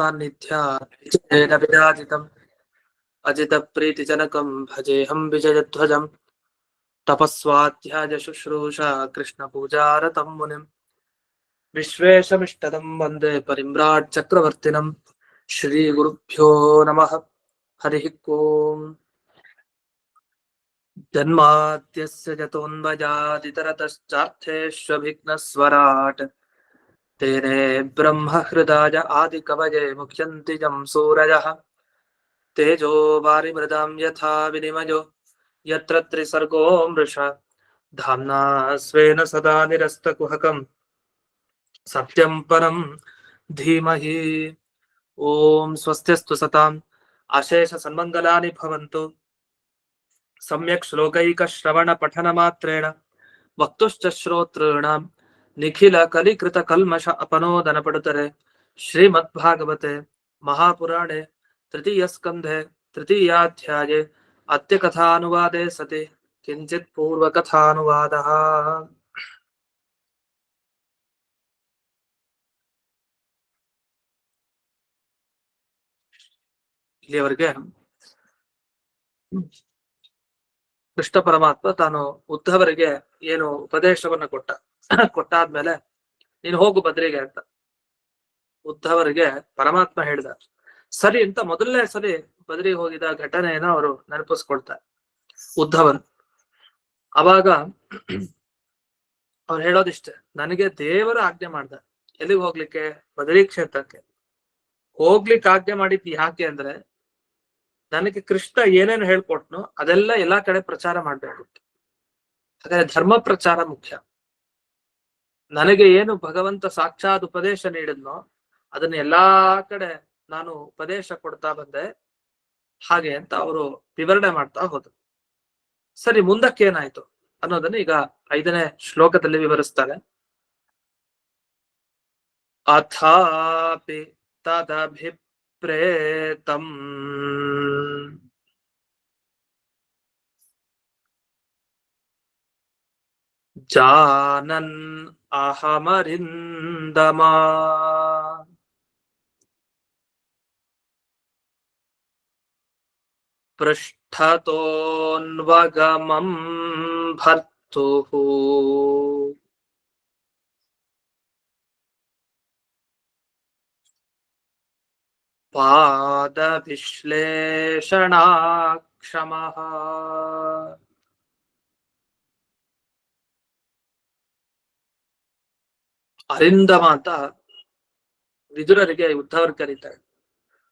नित्या विराजितम् अजितप्रीतिजनकं भजेऽहं विजयध्वजम् तपस्वाध्याय शुश्रूषा कृष्णपूजारतं मुनिम् विश्वेशमिष्टदं वन्दे परिम्राट् चक्रवर्तिनम् श्रीगुरुभ्यो नमः। हरिः ओम्। जन्माद्यस्य जतोऽन्वयादितरतश्चार्थेष्वभिघ्नस्वराट् तेने ब्रह्म हृदाय आदिकवये मुह्यन्ति जं सूरयः तेजो वारिमृदां यथा विनिमयो यत्र त्रिसर्गो मृषा धाम्ना स्वेन सदा निरस्तकुहकं सत्यं परं धीमहि। ओम स्वस्त्यस्तु सताम् अशेष सन्मङ्गलानि भवन्तु। सम्यक् श्लोकैक श्रवण पठन मात्रेण वक्तुश्च श्रोतॄणां निखिल कलिकृत कल्मष अपनोदन पडुतरे श्रीमद्भागवते महापुराणे तृतीय स्कंधे तृतीयाध्याये अद्य कथानुवादे सति किंचित् पूर्व कथानुवादः। ಇಲ್ಲಿಯವರೆಗೆ ಕೃಷ್ಣ ಪರಮಾತ್ಮ ತಾನು ಉದ್ಧವರಿಗೆ ಏನು ಉಪದೇಶವನ್ನ ಕೊಟ್ಟಾದ್ಮೇಲೆ ನೀನು ಹೋಗು ಬದ್ರಿಗೆ ಅಂತ ಉದ್ಧವರಿಗೆ ಪರಮಾತ್ಮ ಹೇಳಿದ. ಸರಿ ಅಂತ ಮೊದಲನೇ ಸರಿ ಬದ್ರಿಗೆ ಹೋಗಿದ ಘಟನೆಯನ್ನ ಅವರು ನೆನಪಿಸ್ಕೊಳ್ತಾರೆ ಉದ್ಧವನ್. ಅವಾಗ ಅವ್ರು ಹೇಳೋದಿಷ್ಟೇ, ನನಗೆ ದೇವರ ಆಜ್ಞೆ ಮಾಡ್ದ ಎಲ್ಲಿಗೆ ಹೋಗ್ಲಿಕ್ಕೆ, ಬದರಿ ಕ್ಷೇತ್ರಕ್ಕೆ ಹೋಗ್ಲಿಕ್ಕೆ ಆಜ್ಞೆ ಮಾಡಿದ್ದು ಯಾಕೆ ಅಂದ್ರೆ ನನಗೆ ಕೃಷ್ಣ ಏನೇನು ಹೇಳ್ಕೊಟ್ನು ಅದೆಲ್ಲ ಎಲ್ಲಾ ಕಡೆ ಪ್ರಚಾರ ಮಾಡ್ಬೇಕು. ಹಾಗಾದ್ರೆ ಧರ್ಮ ಪ್ರಚಾರ ಮುಖ್ಯ. ನನಗೆ ಏನು ಭಗವಂತ ಸಾಕ್ಷಾತ್ ಉಪದೇಶ ನೀಡಿದ್ನೋ ಅದನ್ನ ಎಲ್ಲಾ ಕಡೆ ನಾನು ಉಪದೇಶ ಕೊಡ್ತಾ ಬಂದೆ ಹಾಗೆ ಅಂತ ಅವರು ವಿವರಣೆ ಮಾಡ್ತಾ ಹೋದ್ರು. ಸರಿ, ಮುಂದಕ್ಕೆ ಏನಾಯ್ತು ಅನ್ನೋದನ್ನ ಈಗ 5ನೇ ಶ್ಲೋಕದಲ್ಲಿ ವಿವರಿಸ್ತಾರೆ. ಅಥಾಪಿ ತದಭಿಪ್ರೇತಂ ಜಾನನ್ ಅಹಮರಿಂದಮಾ ಪೃಷ್ಠತೋನ್ವಗಮಂ ಭರ್ತುಃ ಪಾದವಿಶ್ಲೇಷಣಾಕ್ಷಮಃ ಅರಿಂದಮ ಅಂತ ವಿದುರರಿಗೆ ಉದ್ಧವರು ಕರೀತಾರೆ.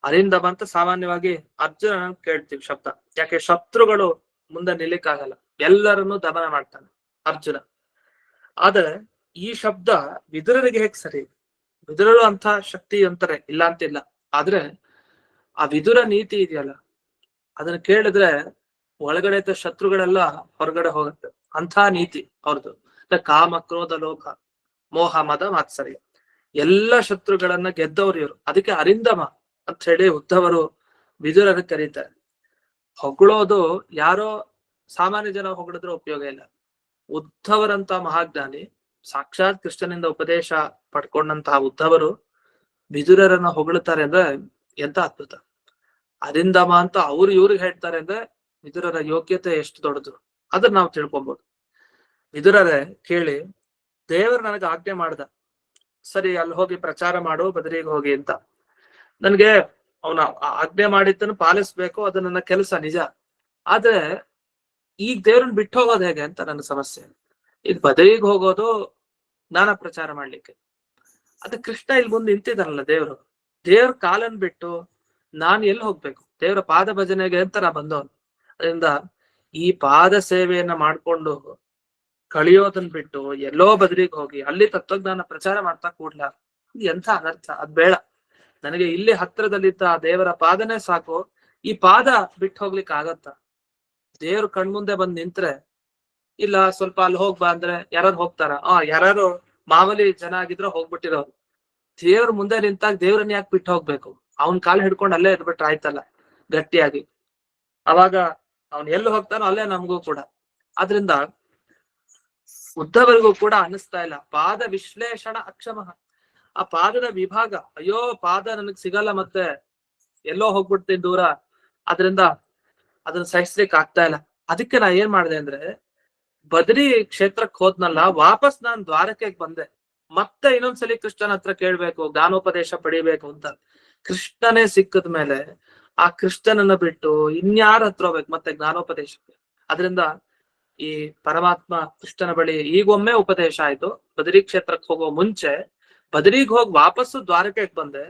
ಅರಿಂದಮ ಅಂತ ಸಾಮಾನ್ಯವಾಗಿ ಅರ್ಜುನ ಕೇಳ್ತೀವಿ ಶಬ್ದ. ಯಾಕೆ ಶತ್ರುಗಳು ಮುಂದೆ ನಿಲ್ಲಿಕ್ಕಾಗಲ್ಲ, ಎಲ್ಲರನ್ನು ದಮನ ಮಾಡ್ತಾನೆ ಅರ್ಜುನ. ಆದ್ರೆ ಈ ಶಬ್ದ ವಿದುರರಿಗೆ ಹೇಗ್ ಸರಿ? ವಿದುರರು ಅಂತ ಶಕ್ತಿ ಅಂತಾರೆ, ಇಲ್ಲ ಅಂತಿಲ್ಲ. ಆದ್ರೆ ಆ ವಿದುರ ನೀತಿ ಇದೆಯಲ್ಲ ಅದನ್ನ ಕೇಳಿದ್ರೆ ಒಳಗಡೆ ಇದ್ದ ಶತ್ರುಗಳೆಲ್ಲ ಹೊರಗಡೆ ಹೋಗುತ್ತೆ. ಅಂಥ ನೀತಿ ಅವ್ರದ್ದು. ಕಾಮ ಕ್ರೋಧ ಲೋಕ ಮೋಹ ಮದ ಮಾತ್ಸರ್ಯ ಎಲ್ಲ ಶತ್ರುಗಳನ್ನ ಗೆದ್ದವ್ರು ಇವರು. ಅದಕ್ಕೆ ಅರಿಂದಮ ಅಂತ ಹೇಳಿ ಉದ್ಧವರು ವಿದುರರು ಕರೀತಾರೆ. ಹೊಗಳೋದು ಯಾರೋ ಸಾಮಾನ್ಯ ಜನ ಹೊಗಳಿದ್ರೆ ಉಪಯೋಗ ಇಲ್ಲ. ಉದ್ಧವರಂತ ಮಹಾಜ್ಞಾನಿ, ಸಾಕ್ಷಾತ್ ಕೃಷ್ಣನಿಂದ ಉಪದೇಶ ಪಡ್ಕೊಂಡಂತಹ ಉದ್ಧವರು ವಿದುರರನ್ನ ಹೊಗಳುತ್ತಾರೆ ಅಂದ್ರೆ ಎಂತ ಅದ್ಭುತ. ಅರಿಂದಮ ಅಂತ ಅವ್ರು ಇವ್ರಿಗೆ ಹೇಳ್ತಾರೆ ಅಂದ್ರೆ ವಿದುರರ ಯೋಗ್ಯತೆ ಎಷ್ಟು ದೊಡ್ಡದು ಅದನ್ನ ನಾವು ತಿಳ್ಕೊಬಹುದು. ವಿದುರರೇ ಕೇಳಿ, ದೇವರು ನನಗೆ ಆಜ್ಞೆ ಮಾಡ್ದ, ಸರಿ ಅಲ್ಲಿ ಹೋಗಿ ಪ್ರಚಾರ ಮಾಡು ಬದರಿಗೆ ಹೋಗಿ ಅಂತ. ನನ್ಗೆ ಅವನ ಆಜ್ಞೆ ಮಾಡಿದ್ದನ್ನು ಪಾಲಿಸ್ಬೇಕು, ಅದು ನನ್ನ ಕೆಲಸ ನಿಜ. ಆದ್ರೆ ಈಗ ದೇವ್ರನ್ನ ಬಿಟ್ಟು ಹೋಗೋದು ಹೇಗೆ ಅಂತ ನನ್ನ ಸಮಸ್ಯೆ. ಈಗ ಬದರಿಗೆ ಹೋಗೋದು ಜ್ಞಾನ ಪ್ರಚಾರ ಮಾಡ್ಲಿಕ್ಕೆ. ಅದು ಕೃಷ್ಣ ಇಲ್ಲಿ ಮುಂದೆ ನಿಂತಿದ್ದಾನಲ್ಲ ದೇವ್ರು. ದೇವ್ರ ಕಾಲನ್ ಬಿಟ್ಟು ನಾನು ಎಲ್ಲಿ ಹೋಗ್ಬೇಕು? ದೇವರ ಪಾದ ಭಜನೆಗೆ ಅಂತ ನಾ ಬಂದವನು. ಅದರಿಂದ ಈ ಪಾದ ಸೇವೆಯನ್ನ ಮಾಡ್ಕೊಂಡು ಕಳಿಯೋದನ್ ಬಿಟ್ಟು ಎಲ್ಲೋ ಬದರಿಗೆ ಹೋಗಿ ಅಲ್ಲಿ ತತ್ವಜ್ಞಾನ ಪ್ರಚಾರ ಮಾಡ್ತಾ ಕೂಡ್ಲ, ಎಂಥ ಅನರ್ಥ. ಅದ್ ಬೇಡ ನನಗೆ. ಇಲ್ಲಿ ಹತ್ರದಲ್ಲಿದ್ದ ಆ ದೇವರ ಪಾದನೆ ಸಾಕು. ಈ ಪಾದ ಬಿಟ್ಟು ಹೋಗ್ಲಿಕ್ಕೆ ಆಗತ್ತ? ದೇವ್ರ ಕಣ್ಮುಂದೆ ಬಂದ್ ನಿಂತ್ರೆ ಇಲ್ಲ, ಸ್ವಲ್ಪ ಅಲ್ಲಿ ಹೋಗ್ಬಾ ಅಂದ್ರೆ ಯಾರು ಹೋಗ್ತಾರ? ಯಾರು ಮಾಮೂಲಿ ಜನ ಆಗಿದ್ರೆ ಹೋಗ್ಬಿಟ್ಟಿರೋರು. ದೇವ್ರ ಮುಂದೆ ನಿಂತಾಗ ದೇವ್ರನ್ನ ಯಾಕೆ ಬಿಟ್ಟು ಹೋಗ್ಬೇಕು? ಅವನ್ ಕಾಲ್ ಹಿಡ್ಕೊಂಡು ಅಲ್ಲೇ ಇದ್ಬಿಟ್ರೆ ಆಯ್ತಲ್ಲ ಗಟ್ಟಿಯಾಗಿ. ಅವಾಗ ಅವನ್ ಎಲ್ಲಿ ಹೋಗ್ತಾನೋ ಅಲ್ಲೇ ನಮಗೂ ಕೂಡ. ಆದ್ರಿಂದ ಉದ್ಧವರಿಗೂ ಕೂಡ ಅನಿಸ್ತಾ ಇಲ್ಲ. ಪಾದ ವಿಶ್ಲೇಷಣ ಅಕ್ಷಮ, ಆ ಪಾದದ ವಿಭಾಗ, ಅಯ್ಯೋ ಪಾದ ನನಗ್ ಸಿಗಲ್ಲ, ಮತ್ತೆ ಎಲ್ಲೋ ಹೋಗ್ಬಿಡ್ತೀನಿ ದೂರ, ಅದರಿಂದ ಅದನ್ನ ಸಹಿಸ್ಲಿಕ್ಕೆ ಆಗ್ತಾ ಇಲ್ಲ. ಅದಕ್ಕೆ ನಾ ಏನ್ ಮಾಡಿದೆ ಅಂದ್ರೆ, ಬದರಿ ಕ್ಷೇತ್ರಕ್ಕೆ ಹೋದ್ನಲ್ಲ, ವಾಪಸ್ ನಾನ್ ದ್ವಾರಕೆಗೆ ಬಂದೆ. ಮತ್ತೆ ಇನ್ನೊಂದ್ಸಲಿ ಕೃಷ್ಣನ ಹತ್ರ ಕೇಳ್ಬೇಕು, ಜ್ಞಾನೋಪದೇಶ ಪಡಿಬೇಕು ಅಂತ. ಕೃಷ್ಣನೇ ಸಿಕ್ಕದ ಮೇಲೆ ಆ ಕೃಷ್ಣನನ್ನ ಬಿಟ್ಟು ಇನ್ಯಾರ ಹತ್ರ ಹೋಗ್ಬೇಕು ಮತ್ತೆ ಜ್ಞಾನೋಪದೇಶಕ್ಕೆ? ಅದರಿಂದ ಈ ಪರಮಾತ್ಮ ಕೃಷ್ಣನ ಬಳಿ ಈಗೊಮ್ಮೆ ಉಪದೇಶ ಆಯ್ತು. ಬದರಿ ಕ್ಷೇತ್ರಕ್ಕೆ ಹೋಗೋ ಮುಂಚೆ ಬದರಿಗೆ ಹೋಗಿ ವಾಪಸ್ಸು ದ್ವಾರಕೆಗೆ ಬಂದೆ.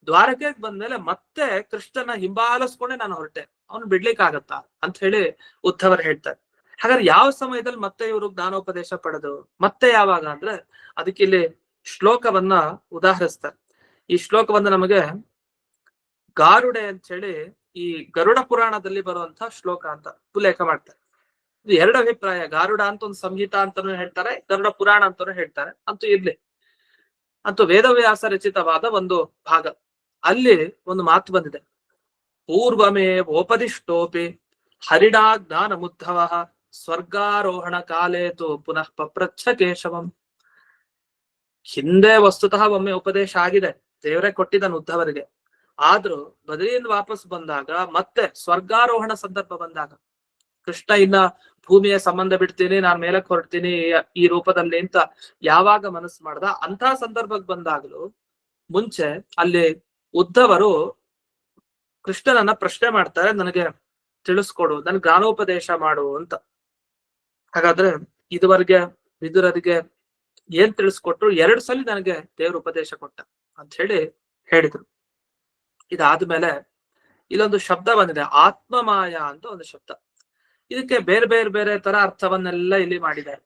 ದ್ವಾರಕೆಗೆ ಬಂದ್ಮೇಲೆ ಮತ್ತೆ ಕೃಷ್ಣನ ಹಿಂಬಾಲಿಸ್ಕೊಂಡೆ ನಾನು ಹೊರಟೆ. ಅವ್ನು ಬಿಡ್ಲಿಕ್ಕೆ ಆಗತ್ತಾ ಅಂತ ಹೇಳಿ ಉದ್ಧವರು ಹೇಳ್ತಾರೆ. ಹಾಗಾದ್ರೆ ಯಾವ ಸಮಯದಲ್ಲಿ ಮತ್ತೆ ಇವರು ಜ್ಞಾನೋಪದೇಶ ಪಡೆದು, ಮತ್ತೆ ಯಾವಾಗ ಅಂದ್ರೆ, ಅದಕ್ಕೆ ಇಲ್ಲಿ ಶ್ಲೋಕವನ್ನ ಉದಾಹರಿಸ್ತಾರೆ. ಈ ಶ್ಲೋಕವನ್ನ ನಮಗೆ ಗಾರುಡೆ ಅಂತ ಹೇಳಿ ಈ ಗರುಡ ಪುರಾಣದಲ್ಲಿ ಬರುವಂತಹ ಶ್ಲೋಕ ಅಂತ ಉಲ್ಲೇಖ ಮಾಡ್ತಾರೆ. ಇದು ಎರಡು ಅಭಿಪ್ರಾಯ, ಗಾರುಡ ಅಂತ ಒಂದು ಸಂಹಿತ ಅಂತಾನು ಹೇಳ್ತಾರೆ, ಗರುಡ ಪುರಾಣ ಅಂತಾನು ಹೇಳ್ತಾರೆ. ಅಂತೂ ಇರ್ಲಿ, ಅಂತೂ ವೇದವ್ಯಾಸ ರಚಿತವಾದ ಒಂದು ಭಾಗ. ಅಲ್ಲಿ ಒಂದು ಮಾತು ಬಂದಿದೆ, ಪೂರ್ವಮೇ ಓಪದಿಷ್ಟೋಪಿ ಹರಿಡಾ ಜ್ಞಾನ ಮುದ್ಧವ ಸ್ವರ್ಗಾರೋಹಣ ಕಾಲೇತು ಪುನಃ ಪಪ್ರಚ್ಛ ಕೇಶವಂ. ಹಿಂದೆ ವಸ್ತುತಃ ಒಮ್ಮೆ ಉಪದೇಶ ಆಗಿದೆ, ದೇವರೇ ಕೊಟ್ಟಿದ್ದಾನೆ ಉದ್ಧವರಿಗೆ. ಆದ್ರೂ ಬದರಿಯಿಂದ ವಾಪಸ್ ಬಂದಾಗ, ಮತ್ತೆ ಸ್ವರ್ಗಾರೋಹಣ ಸಂದರ್ಭ ಬಂದಾಗ, ಕೃಷ್ಣ ಇನ್ನ ಭೂಮಿಯ ಸಂಬಂಧ ಬಿಡ್ತೀನಿ, ನಾನ್ ಮೇಲಕ್ಕೆ ಹೊರಡ್ತೀನಿ ಈ ರೂಪದಲ್ಲಿ ಅಂತ ಯಾವಾಗ ಮನಸ್ಸು ಮಾಡ್ದ, ಅಂತ ಸಂದರ್ಭಕ್ಕೆ ಬಂದಾಗಲೂ ಮುಂಚೆ ಅಲ್ಲಿ ಉದ್ಧವರು ಕೃಷ್ಣನನ್ನ ಪ್ರಶ್ನೆ ಮಾಡ್ತಾರೆ, ನನಗೆ ತಿಳಿಸ್ಕೊಡು, ನನ್ ಜ್ಞಾನೋಪದೇಶ ಮಾಡು ಅಂತ. ಹಾಗಾದ್ರೆ ಇದುವರೆಗೆ ವಿದುರರಿಗೆ ಏನ್ ತಿಳಿಸ್ಕೊಟ್ರು? 2 ಸಲ ನನಗೆ ದೇವ್ರ ಉಪದೇಶ ಕೊಟ್ಟ ಅಂತ ಹೇಳಿ ಹೇಳಿದ್ರು. ಇದಾದ್ಮೇಲೆ ಇಲ್ಲೊಂದು ಶಬ್ದ ಬಂದಿದೆ, ಆತ್ಮಮಾಯ ಅಂತ ಒಂದು ಶಬ್ದ. ಇದಕ್ಕೆ ಬೇರೆ ಬೇರೆ ಬೇರೆ ತರ ಅರ್ಥವನ್ನೆಲ್ಲ ಇಲ್ಲಿ ಮಾಡಿದ್ದಾರೆ.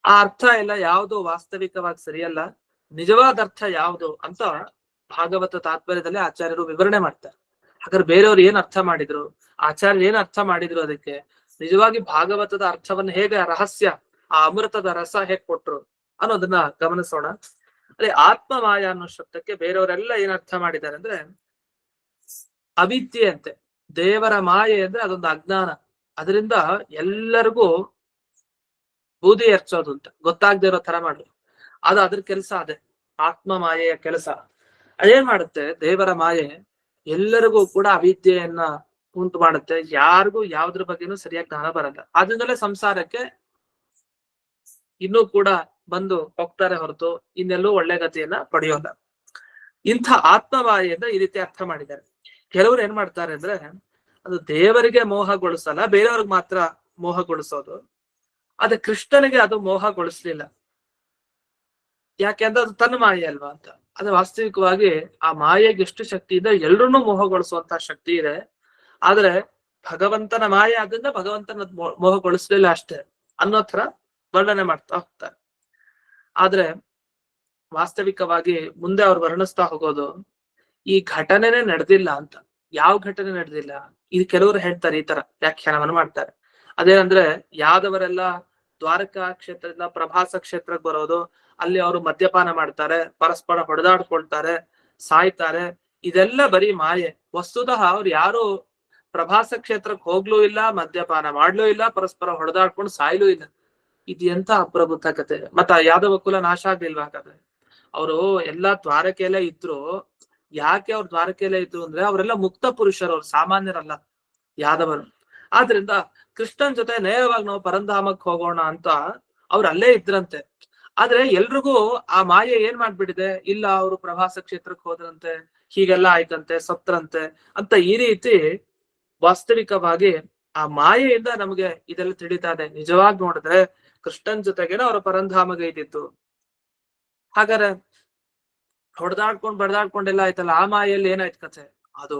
ಆ ಅರ್ಥ ಎಲ್ಲ ಯಾವುದು ವಾಸ್ತವಿಕವಾಗಿ ಸರಿಯಲ್ಲ, ನಿಜವಾದ ಅರ್ಥ ಯಾವುದು ಅಂತ ಭಾಗವತ ತಾತ್ಪರ್ಯದಲ್ಲಿ ಆಚಾರ್ಯರು ವಿವರಣೆ ಮಾಡ್ತಾರೆ. ಹಾಗಾದ್ರೆ ಬೇರೆಯವ್ರು ಏನ್ ಅರ್ಥ ಮಾಡಿದ್ರು, ಆಚಾರ್ಯರು ಏನ್ ಅರ್ಥ ಮಾಡಿದ್ರು, ಅದಕ್ಕೆ ನಿಜವಾಗಿ ಭಾಗವತದ ಅರ್ಥವನ್ನ ಹೇಗೆ, ರಹಸ್ಯ, ಆ ಅಮೃತದ ರಸ ಹೇಗ್ ಕೊಟ್ರು ಅನ್ನೋದನ್ನ ಗಮನಿಸೋಣ. ಅದೇ ಆತ್ಮಮಾಯ ಅನ್ನೋ ಶಬ್ದಕ್ಕೆ ಬೇರೆಯವರೆಲ್ಲ ಏನ್ ಅರ್ಥ ಮಾಡಿದ್ದಾರೆ ಅಂದ್ರೆ, ಅವಿದ್ಯೆ ಅಂತೆ. ದೇವರ ಮಾಯೆ ಅಂದ್ರೆ ಅದೊಂದು ಅಜ್ಞಾನ, ಅದರಿಂದ ಎಲ್ಲರಿಗೂ ಬೂದಿ ಎರ್ಚೋದು ಅಂತ, ಗೊತ್ತಾಗದೆ ಇರೋ ತರ ಮಾಡುದು, ಅದು ಅದ್ರ ಕೆಲಸ. ಅದೇ ಆತ್ಮ ಮಾಯೆಯ ಕೆಲಸ. ಅದೇನ್ ಮಾಡುತ್ತೆ, ದೇವರ ಮಾಯೆ ಎಲ್ಲರಿಗೂ ಕೂಡ ಅವಿದ್ಯೆಯನ್ನ ಉಂಟು ಮಾಡುತ್ತೆ. ಯಾರಿಗೂ ಯಾವ್ದ್ರ ಬಗ್ಗೆನೂ ಸರಿಯಾಗಿ ಜ್ಞಾನ ಬರಲ್ಲ. ಅದರಿಂದಲೇ ಸಂಸಾರಕ್ಕೆ ಇನ್ನೂ ಕೂಡ ಬಂದು ಹೋಗ್ತಾರೆ ಹೊರತು ಇನ್ನೆಲ್ಲೂ ಒಳ್ಳೆ ಗತಿಯನ್ನ ಪಡೆಯೋಲ್ಲ. ಇಂಥ ಆತ್ಮಮಾಯೆಯಿಂದ ಈ ರೀತಿ ಅರ್ಥ ಮಾಡಿದ್ದಾರೆ. ಕೆಲವರು ಏನ್ ಮಾಡ್ತಾರೆ ಅಂದ್ರೆ, ಅದು ದೇವರಿಗೆ ಮೋಹಗೊಳಿಸಲ್ಲ, ಬೇರೆಯವ್ರಿಗೆ ಮಾತ್ರ ಮೋಹಗೊಳಿಸೋದು. ಆದ್ರೆ ಕೃಷ್ಣನಿಗೆ ಅದು ಮೋಹಗೊಳಿಸ್ಲಿಲ್ಲ. ಯಾಕೆಂದ್ರೆ ಅದು ತನ್ನ ಮಾಯೆ ಅಲ್ವಾ ಅಂತ. ಅದು ವಾಸ್ತವಿಕವಾಗಿ ಆ ಮಾಯೆಗೆ ಎಷ್ಟು ಶಕ್ತಿ ಇದೆ, ಎಲ್ರನ್ನೂ ಮೋಹಗೊಳಿಸುವಂತಹ ಶಕ್ತಿ ಇದೆ. ಆದ್ರೆ ಭಗವಂತನ ಮಾಯೆ ಆದ್ರಿಂದ ಭಗವಂತನ ಮೋಹಗೊಳಿಸ್ಲಿಲ್ಲ ಅಷ್ಟೇ ಅನ್ನೋ ತರ ವರ್ಣನೆ ಮಾಡ್ತಾ ಹೋಗ್ತಾರೆ. ಆದ್ರೆ ವಾಸ್ತವಿಕವಾಗಿ ಮುಂದೆ ಅವ್ರು ವರ್ಣಿಸ್ತಾ ಹೋಗೋದು, ಈ ಘಟನೆನೇ ನಡೆದಿಲ್ಲ ಅಂತ. ಯಾವ ಘಟನೆ ನಡೆದಿಲ್ಲ? ಇದು ಕೆಲವರು ಹೇಳ್ತಾರೆ, ಈ ತರ ವ್ಯಾಖ್ಯಾನವನ್ನು ಮಾಡ್ತಾರೆ. ಅದೇನಂದ್ರೆ, ಯಾದವರೆಲ್ಲ ದ್ವಾರಕಾ ಕ್ಷೇತ್ರದಿಂದ ಪ್ರಭಾಸ ಕ್ಷೇತ್ರಕ್ಕೆ ಬರೋದು, ಅಲ್ಲಿ ಅವರು ಮದ್ಯಪಾನ ಮಾಡ್ತಾರೆ, ಪರಸ್ಪರ ಹೊಡೆದಾಡ್ಕೊಳ್ತಾರೆ, ಸಾಯ್ತಾರೆ. ಇದೆಲ್ಲ ಬರೀ ಮಾಯೆ. ವಸ್ತುತಃ ಅವ್ರು ಯಾರು ಪ್ರಭಾಸ ಕ್ಷೇತ್ರಕ್ಕೆ ಹೋಗ್ಲೂ ಇಲ್ಲ, ಮದ್ಯಪಾನ ಮಾಡ್ಲೂ ಇಲ್ಲ, ಪರಸ್ಪರ ಹೊಡೆದಾಡ್ಕೊಂಡು ಸಾಯ್ಲೂ ಇಲ್ಲ. ಇದು ಎಂತ ಅಪ್ರಬುದ್ಧ ಕತೆ. ಮತ್ತ ಯಾದವ ಕುಲ ನಾಶ ಆಗ್ಲಿಲ್ವಾ? ಹಾಗಾದ್ರೆ ಅವರು ಎಲ್ಲಾ ದ್ವಾರಕೆಯಲ್ಲೇ ಇದ್ರು. ಯಾಕೆ ಅವ್ರು ದ್ವಾರಕೆಯಲ್ಲೇ ಇದ್ರು ಅಂದ್ರೆ, ಅವರೆಲ್ಲ ಮುಕ್ತ ಪುರುಷರು, ಅವ್ರು ಸಾಮಾನ್ಯರಲ್ಲ ಯಾದವರು. ಆದ್ರಿಂದ ಕೃಷ್ಣನ್ ಜೊತೆ ನೇರವಾಗಿ ನಾವು ಪರಂಧಾಮಕ್ಕೆ ಹೋಗೋಣ ಅಂತ ಅವ್ರು ಅಲ್ಲೇ ಇದ್ರಂತೆ. ಆದ್ರೆ ಎಲ್ರಿಗೂ ಆ ಮಾಯೆ ಏನ್ ಮಾಡ್ಬಿಟ್ಟಿದೆ, ಇಲ್ಲ ಅವರು ಪ್ರವಾಸ ಕ್ಷೇತ್ರಕ್ಕೆ ಹೋದ್ರಂತೆ, ಹೀಗೆಲ್ಲ ಆಯ್ತಂತೆ, ಸತ್ರಂತೆ ಅಂತ. ಈ ರೀತಿ ವಾಸ್ತವಿಕವಾಗಿ ಆ ಮಾಯೆಯಿಂದ ನಮಗೆ ಇದೆಲ್ಲ ತಿಳಿತಾ ಇದೆ. ನಿಜವಾಗಿ ನೋಡಿದ್ರೆ ಕೃಷ್ಣನ್ ಜೊತೆಗೇನ ಅವರ ಪರಂಧಾಮಗೆ ಇದ್ದಿತ್ತು. ಹಾಗಾದ್ರೆ ಹೊಡೆದಾಡ್ಕೊಂಡ್ ಬಡ್ದಾಡ್ಕೊಂಡೆಲ್ಲ ಆಯ್ತಲ್ಲ, ಆ ಮಾಯೆಯಲ್ಲಿ ಏನಾಯ್ತು ಕಥೆ? ಅದು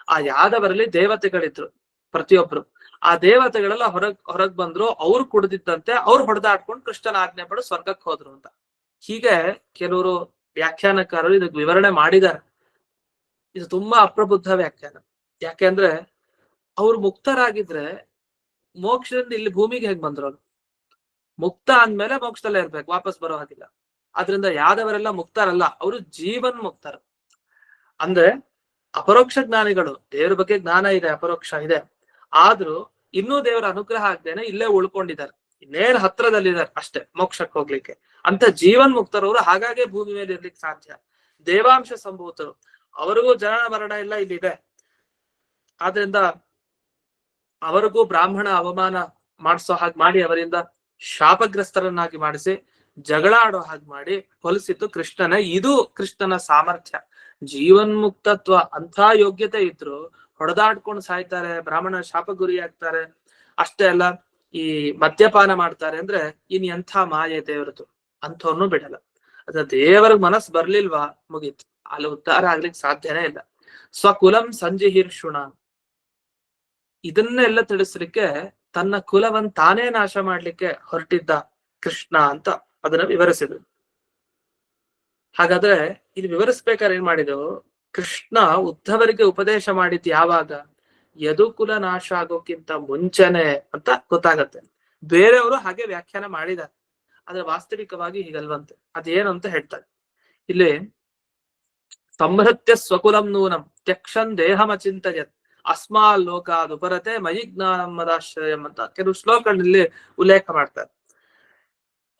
ಆ ಯಾದವರಲ್ಲಿ ದೇವತೆಗಳಿದ್ರು ಪ್ರತಿಯೊಬ್ರು. ಆ ದೇವತೆಗಳೆಲ್ಲ ಹೊರಗ್ ಬಂದ್ರು, ಅವ್ರು ಕುಡ್ದಿದ್ದಂತೆ, ಅವ್ರು ಹೊಡೆದಾಡ್ಕೊಂಡು ಕೃಷ್ಣನ ಆಜ್ಞೆ ಪಡೆದು ಸ್ವರ್ಗಕ್ಕೆ ಹೋದ್ರು ಅಂತ. ಹೀಗೆ ಕೆಲವರು ವ್ಯಾಖ್ಯಾನಕಾರರು ಇದಕ್ಕೆ ವಿವರಣೆ ಮಾಡಿದ್ದಾರೆ. ಇದು ತುಂಬಾ ಅಪ್ರಬುದ್ಧ ವ್ಯಾಖ್ಯಾನ. ಯಾಕೆಂದ್ರೆ ಅವ್ರು ಮುಕ್ತರಾಗಿದ್ರೆ ಮೋಕ್ಷದಿಂದ ಇಲ್ಲಿ ಭೂಮಿಗೆ ಹೇಗ್ ಬಂದ್ರು? ಅವ್ರು ಮುಕ್ತ ಅಂದ್ಮೇಲೆ ಮೋಕ್ಷದಲ್ಲೇ ಇರ್ಬೇಕು, ವಾಪಸ್ ಬರೋ ಹಾಗಿಲ್ಲ. ಆದ್ರಿಂದ ಯಾದವರೆಲ್ಲ ಮುಕ್ತರಲ್ಲ, ಅವರು ಜೀವನ್ ಮುಕ್ತರು. ಅಂದ್ರೆ ಅಪರೋಕ್ಷ ಜ್ಞಾನಿಗಳು, ದೇವ್ರ ಬಗ್ಗೆ ಜ್ಞಾನ ಇದೆ, ಅಪರೋಕ್ಷ ಇದೆ, ಆದ್ರೂ ಇನ್ನೂ ದೇವರ ಅನುಗ್ರಹ ಆಗ್ದೇನೆ ಇಲ್ಲೇ ಉಳ್ಕೊಂಡಿದ್ದಾರೆ, ನೇರ ಹತ್ರದಲ್ಲಿದ್ದಾರೆ ಅಷ್ಟೇ ಮೋಕ್ಷಕ್ಕೆ ಹೋಗ್ಲಿಕ್ಕೆ ಅಂತ ಜೀವನ್ ಮುಕ್ತರವರು. ಹಾಗಾಗಿ ಭೂಮಿ ಮೇಲೆ ಇರ್ಲಿಕ್ಕೆ ಸಾಧ್ಯ. ದೇವಾಂಶ ಸಂಭೂತರು, ಅವರಿಗೂ ಜನನ ಮರಣ ಎಲ್ಲ ಇಲ್ಲಿದೆ. ಆದ್ರಿಂದ ಅವರಿಗೂ ಬ್ರಾಹ್ಮಣ ಅವಮಾನ ಮಾಡಿಸೋ ಹಾಗೆ ಮಾಡಿ, ಅವರಿಂದ ಶಾಪಗ್ರಸ್ತರನ್ನಾಗಿ ಮಾಡಿಸಿ, ಜಗಳ ಆಡೋ ಹಾಗೆ ಮಾಡಿ ಹೊಲಿಸಿದ್ದು ಕೃಷ್ಣನ. ಇದು ಕೃಷ್ಣನ ಸಾಮರ್ಥ್ಯ, ಜೀವನ್ಮುಕ್ತತ್ವ. ಅಂಥ ಯೋಗ್ಯತೆ ಇದ್ರು ಹೊಡೆದಾಡ್ಕೊಂಡು ಸಾಯ್ತಾರೆ, ಬ್ರಾಹ್ಮಣ ಶಾಪ ಗುರಿ ಆಗ್ತಾರೆ. ಅಷ್ಟೇ ಅಲ್ಲ, ಈ ಮದ್ಯಪಾನ ಮಾಡ್ತಾರೆ ಅಂದ್ರೆ ಇನ್ ಎಂಥ ಮಾಯೆ ದೇವರದು, ಅಂಥವ್ರನ್ನು ಬಿಡಲ್ಲ. ಅದ ದೇವರಿಗೆ ಮನಸ್ಸು ಬರ್ಲಿಲ್ವಾ, ಮುಗೀತು, ಅಲ್ಲಿ ಉದ್ಧಾರ ಆಗ್ಲಿಕ್ಕೆ ಸಾಧ್ಯನೇ ಇಲ್ಲ. ಸ್ವಕುಲಂ ಸಂಜಿಹೀರ್ಷುಣ, ಇದನ್ನೆಲ್ಲ ತಿಳಿಸ್ಲಿಕ್ಕೆ ತನ್ನ ಕುಲವನ್ನ ತಾನೇ ನಾಶ ಮಾಡ್ಲಿಕ್ಕೆ ಹೊರಟಿದ್ದ ಕೃಷ್ಣ ಅಂತ ಅದನ್ನ ವಿವರಿಸಿದ್ರು. ಹಾಗಾದ್ರೆ ಇದು ವಿವರಿಸ್ಬೇಕಾದ್ರೆ ಏನ್ ಮಾಡಿದೆವು, ಕೃಷ್ಣ ಉದ್ಧವರಿಗೆ ಉಪದೇಶ ಮಾಡಿದ್ ಯಾವಾಗ, ಯದುಕುಲ ನಾಶ ಆಗೋಕ್ಕಿಂತ ಮುಂಚೆನೆ ಅಂತ ಗೊತ್ತಾಗತ್ತೆ. ಬೇರೆಯವರು ಹಾಗೆ ವ್ಯಾಖ್ಯಾನ ಮಾಡಿದ್ದಾರೆ, ಆದ್ರೆ ವಾಸ್ತವಿಕವಾಗಿ ಹೀಗಲ್ವಂತೆ. ಅದೇನು ಅಂತ ಹೇಳ್ತಾರೆ ಇಲ್ಲಿ. ಸಂಹೃತ್ಯ ಸ್ವಕುಲಂ ನೂನಂ ತ್ಯಕ್ಷನ್ ದೇಹಮಚಿಂತಯತ್ ಅಸ್ಮಾಲ್ ಲೋಕಾದ್ ಉಪರತೆ ಮಯಿ ಜ್ಞಾನಂ ಮದಾಶ್ರಯಂ ಅಂತ ಕೆಲವು ಶ್ಲೋಕಗಳಲ್ಲಿ ಉಲ್ಲೇಖ ಮಾಡ್ತಾರೆ.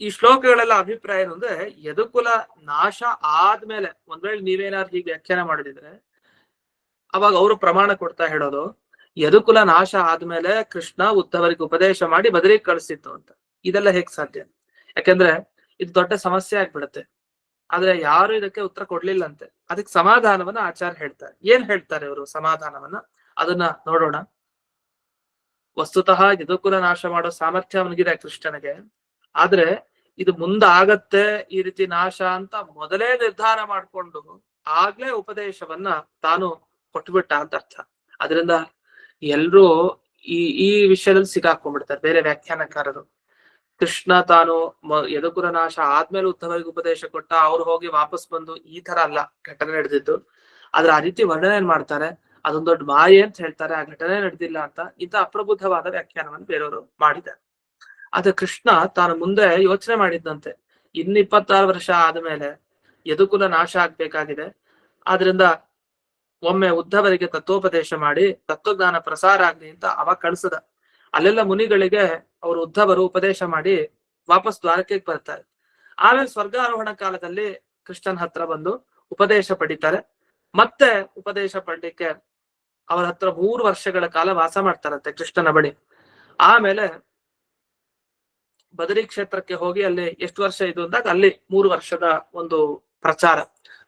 ಈ ಶ್ಲೋಕಗಳೆಲ್ಲ ಅಭಿಪ್ರಾಯ ಏನು ಅಂದ್ರೆ, ಯದುಕುಲ ನಾಶ ಆದ್ಮೇಲೆ ಒಂದ್ ವೇಳೆ ನೀವೇನಾದ್ರು ಹೀಗೆ ವ್ಯಾಖ್ಯಾನ ಮಾಡಿದ್ರೆ ಅವಾಗ ಅವರು ಪ್ರಮಾಣ ಕೊಡ್ತಾ ಹೇಳೋದು, ಯದುಕುಲ ನಾಶ ಆದ್ಮೇಲೆ ಕೃಷ್ಣ ಉದ್ಧವರಿಗೆ ಉಪದೇಶ ಮಾಡಿ ಬದರಿಗೆ ಕಳಿಸಿತ್ತು ಅಂತ. ಇದೆಲ್ಲ ಹೇಗ್ ಸಾಧ್ಯ? ಯಾಕೆಂದ್ರೆ ಇದು ದೊಡ್ಡ ಸಮಸ್ಯೆ ಆಗ್ಬಿಡುತ್ತೆ. ಆದ್ರೆ ಯಾರು ಇದಕ್ಕೆ ಉತ್ತರ ಕೊಡ್ಲಿಲ್ಲಂತೆ. ಅದಕ್ಕೆ ಸಮಾಧಾನವನ್ನ ಆಚಾರ್ಯ ಹೇಳ್ತಾರೆ. ಏನ್ ಹೇಳ್ತಾರೆ ಅವರು ಸಮಾಧಾನವನ್ನ, ಅದನ್ನ ನೋಡೋಣ. ವಸ್ತುತಃ ಯದುಕುಲ ನಾಶ ಮಾಡೋ ಸಾಮರ್ಥ್ಯ ಅವನಿಗಿದೆ ಕೃಷ್ಣನಿಗೆ. ಆದ್ರೆ ಇದು ಮುಂದಾಗತ್ತೆ ಈ ರೀತಿ ನಾಶ ಅಂತ ಮೊದಲೇ ನಿರ್ಧಾರ ಮಾಡ್ಕೊಂಡು ಆಗ್ಲೇ ಉಪದೇಶವನ್ನ ತಾನು ಕೊಟ್ಬಿಟ್ಟ ಅಂತ ಅರ್ಥ. ಅದರಿಂದ ಎಲ್ರೂ ಈ ವಿಷಯದಲ್ಲಿ ಸಿಗಾಕೊಂಡ್ಬಿಡ್ತಾರೆ ಬೇರೆ ವ್ಯಾಖ್ಯಾನಕಾರರು. ಕೃಷ್ಣ ತಾನು ಯದುಕುಲ ನಾಶ ಆದ್ಮೇಲೆ ಉದ್ಧವರಿಗೆ ಉಪದೇಶ ಕೊಟ್ಟ, ಅವ್ರು ಹೋಗಿ ವಾಪಸ್ ಬಂದು, ಈ ತರ ಅಲ್ಲ ಘಟನೆ ನಡೆದಿದ್ದು. ಆದ್ರೆ ಆ ರೀತಿ ವರ್ಣನೆ ಮಾಡ್ತಾರೆ, ಅದೊಂದ್ ದೊಡ್ಡ ಮಾಯೆ ಅಂತ ಹೇಳ್ತಾರೆ, ಆ ಘಟನೆ ನಡೆದಿಲ್ಲ ಅಂತ. ಇಂಥ ಅಪ್ರಬುದ್ಧವಾದ ವ್ಯಾಖ್ಯಾನವನ್ನು ಬೇರೆಯವರು ಮಾಡಿದ್ದಾರೆ. ಆದ್ರೆ ಕೃಷ್ಣ ತಾನು ಮುಂದೆ ಯೋಚನೆ ಮಾಡಿದ್ದಂತೆ, 26 ವರ್ಷ ಆದ್ಮೇಲೆ ಯದುಕುಲ ನಾಶ ಆಗ್ಬೇಕಾಗಿದೆ. ಆದ್ರಿಂದ ಒಮ್ಮೆ ಉದ್ಧವರಿಗೆ ತತ್ವೋಪದೇಶ ಮಾಡಿ ತತ್ವಜ್ಞಾನ ಪ್ರಸಾರ ಆಗ್ಲಿ ಅಂತ ಅವ ಕಳ್ಸದ. ಅಲ್ಲೆಲ್ಲ ಮುನಿಗಳಿಗೆ ಅವರು ಉದ್ಧವರು ಉಪದೇಶ ಮಾಡಿ ವಾಪಸ್ ದ್ವಾರಕೆಗೆ ಬರ್ತಾರೆ. ಆಮೇಲೆ ಸ್ವರ್ಗಾರೋಹಣ ಕಾಲದಲ್ಲಿ ಕೃಷ್ಣನ ಹತ್ರ ಬಂದು ಉಪದೇಶ ಪಡಿತಾರೆ. ಮತ್ತೆ ಉಪದೇಶ ಪಡ್ಲಿಕ್ಕೆ ಅವರ ಹತ್ರ 3 ವರ್ಷಗಳ ಕಾಲ ವಾಸ ಮಾಡ್ತಾರಂತೆ ಕೃಷ್ಣನ ಬಳಿ. ಆಮೇಲೆ ಬದರಿ ಕ್ಷೇತ್ರಕ್ಕೆ ಹೋಗಿ ಅಲ್ಲಿ ಎಷ್ಟು ವರ್ಷ ಇದು ಅಂದಾಗ ಅಲ್ಲಿ 3 ವರ್ಷದ ಒಂದು ಪ್ರಚಾರ,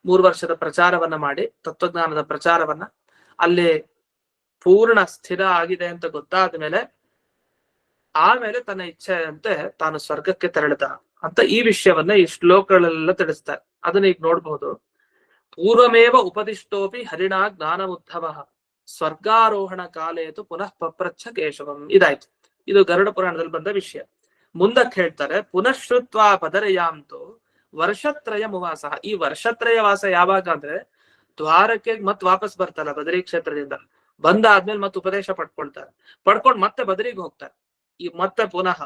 3 ವರ್ಷದ ಪ್ರಚಾರವನ್ನ ಮಾಡಿ ತತ್ವಜ್ಞಾನದ ಪ್ರಚಾರವನ್ನ ಅಲ್ಲಿ ಪೂರ್ಣ ಸ್ಥಿರ ಆಗಿದೆ ಅಂತ ಗೊತ್ತಾದ ಮೇಲೆ ಆಮೇಲೆ ತನ್ನ ಇಚ್ಛೆಯಂತೆ ತಾನು ಸ್ವರ್ಗಕ್ಕೆ ತೆರಳಿದ ಅಂತ ಈ ವಿಷಯವನ್ನ ಈ ಶ್ಲೋಕಗಳೆಲ್ಲ ತಿಳಿಸ್ತಾರೆ. ಅದನ್ನ ಈಗ ನೋಡ್ಬಹುದು. ಪೂರ್ವಮೇವ ಉಪದಿಷ್ಟೋಪಿ ಹರಿಣಾ ಜ್ಞಾನಮುದ್ಧವ ಸ್ವರ್ಗಾರೋಹಣ ಕಾಲೇತು ಪುನಃ ಪಪ್ರಚ್ಛ ಕೇಶವಂ. ಇದಾಯ್ತು, ಇದು ಗರುಡ ಪುರಾಣದಲ್ಲಿ ಬಂದ ವಿಷಯ. ಮುಂದಕ್ಕೆ ಹೇಳ್ತಾರೆ, ಪುನಃಶ್ರುತ್ವ ಪದರಯಾಂತು ವರ್ಷತ್ರಯ ಮುವಾಸ. ಈ ವರ್ಷತ್ರಯ ವಾಸ ಯಾವಾಗ ಅಂದ್ರೆ ದ್ವಾರಕ್ಕೆ ಮತ್ ವಾಪಸ್ ಬರ್ತಾರಲ್ಲ ಬದರಿ ಕ್ಷೇತ್ರದಿಂದ, ಬಂದಾದ್ಮೇಲೆ ಮತ್ತೆ ಉಪದೇಶ ಪಡ್ಕೊಂಡು ಮತ್ತೆ ಬದರಿಗೆ ಹೋಗ್ತಾರೆ. ಈ ಮತ್ತೆ ಪುನಃ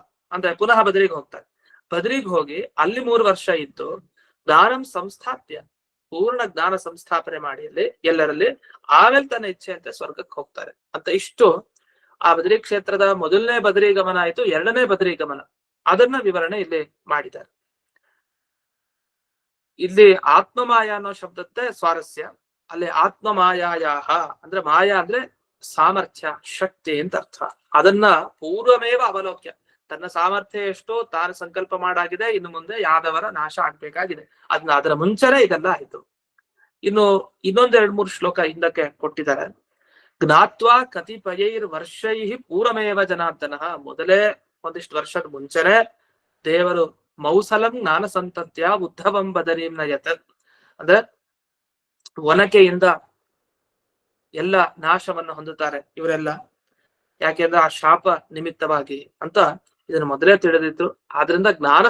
ಬದರಿಗೆ ಹೋಗ್ತಾರೆ. ಬದರಿಗೆ ಹೋಗಿ ಅಲ್ಲಿ 3 ವರ್ಷ ಇದ್ದು ಜ್ಞಾನಂ ಸಂಸ್ಥಾಪ್ಯ, ಪೂರ್ಣ ಜ್ಞಾನ ಸಂಸ್ಥಾಪನೆ ಮಾಡಿ ಅಲ್ಲಿ ಎಲ್ಲರಲ್ಲಿ, ಆಮೇಲೆ ತನ್ನ ಇಚ್ಛೆಯಂತೆ ಸ್ವರ್ಗಕ್ಕೆ ಹೋಗ್ತಾರೆ ಅಂತ. ಇಷ್ಟು ಆ ಬದರಿ ಕ್ಷೇತ್ರದ ಮೊದಲನೇ ಬದರಿ ಗಮನ ಆಯ್ತು. 2ನೇ ಬದರಿ ಗಮನ, ಅದನ್ನ ವಿವರಣೆ ಇಲ್ಲಿ ಮಾಡಿದ್ದಾರೆ. ಇಲ್ಲಿ ಆತ್ಮಮಾಯ ಅನ್ನೋ ಶಬ್ದತ್ತೆ ಸ್ವಾರಸ್ಯ. ಅಲ್ಲಿ ಆತ್ಮಮಾಯಾಯಾಹ ಅಂದ್ರೆ ಮಾಯಾ ಅಂದ್ರೆ ಸಾಮರ್ಥ್ಯ, ಶಕ್ತಿ ಅಂತ ಅರ್ಥ. ಅದನ್ನ ಪೂರ್ವಮೇವ ಅವಲೋಕ್ಯ, ತನ್ನ ಸಾಮರ್ಥ್ಯ ಎಷ್ಟೋ ತಾನು ಸಂಕಲ್ಪ ಮಾಡಾಗಿದೆ, ಇನ್ನು ಮುಂದೆ ಯಾದವರ ನಾಶ ಆಗ್ಬೇಕಾಗಿದೆ, ಅದರ ಮುಂಚೆನೆ ಇದೆಲ್ಲ ಆಯ್ತು. ಇನ್ನು ಇನ್ನೊಂದ್ 2-3 ಶ್ಲೋಕ ಹಿಂದಕ್ಕೆ ಕೊಟ್ಟಿದ್ದಾರೆ. ಜ್ಞಾತ್ವಾ ಕತಿಪಯೈರ್ ವರ್ಷೈ ಪೂರ್ವಮೇವ ಜನಾರ್ದನ, ಮೊದಲೇ ಒಂದಿಷ್ಟು ವರ್ಷದ ಮುಂಚೆನೆ ದೇವರು ಮೌಸಲಂ ಜ್ಞಾನ ಸಂತತ್ಯ ಉದ್ಧವಂ ಬದರೀಂ ನಯತ್, ಅಂದ್ರೆ ಒನಕೆಯಿಂದ ಎಲ್ಲ ನಾಶವನ್ನು ಹೊಂದುತ್ತಾರೆ ಇವರೆಲ್ಲ, ಯಾಕೆಂದ್ರೆ ಆ ಶಾಪ ನಿಮಿತ್ತವಾಗಿ ಅಂತ ಇದನ್ನು ಮೊದಲೇ ತಿಳಿದಿದ್ರು. ಆದ್ರಿಂದ ಜ್ಞಾನ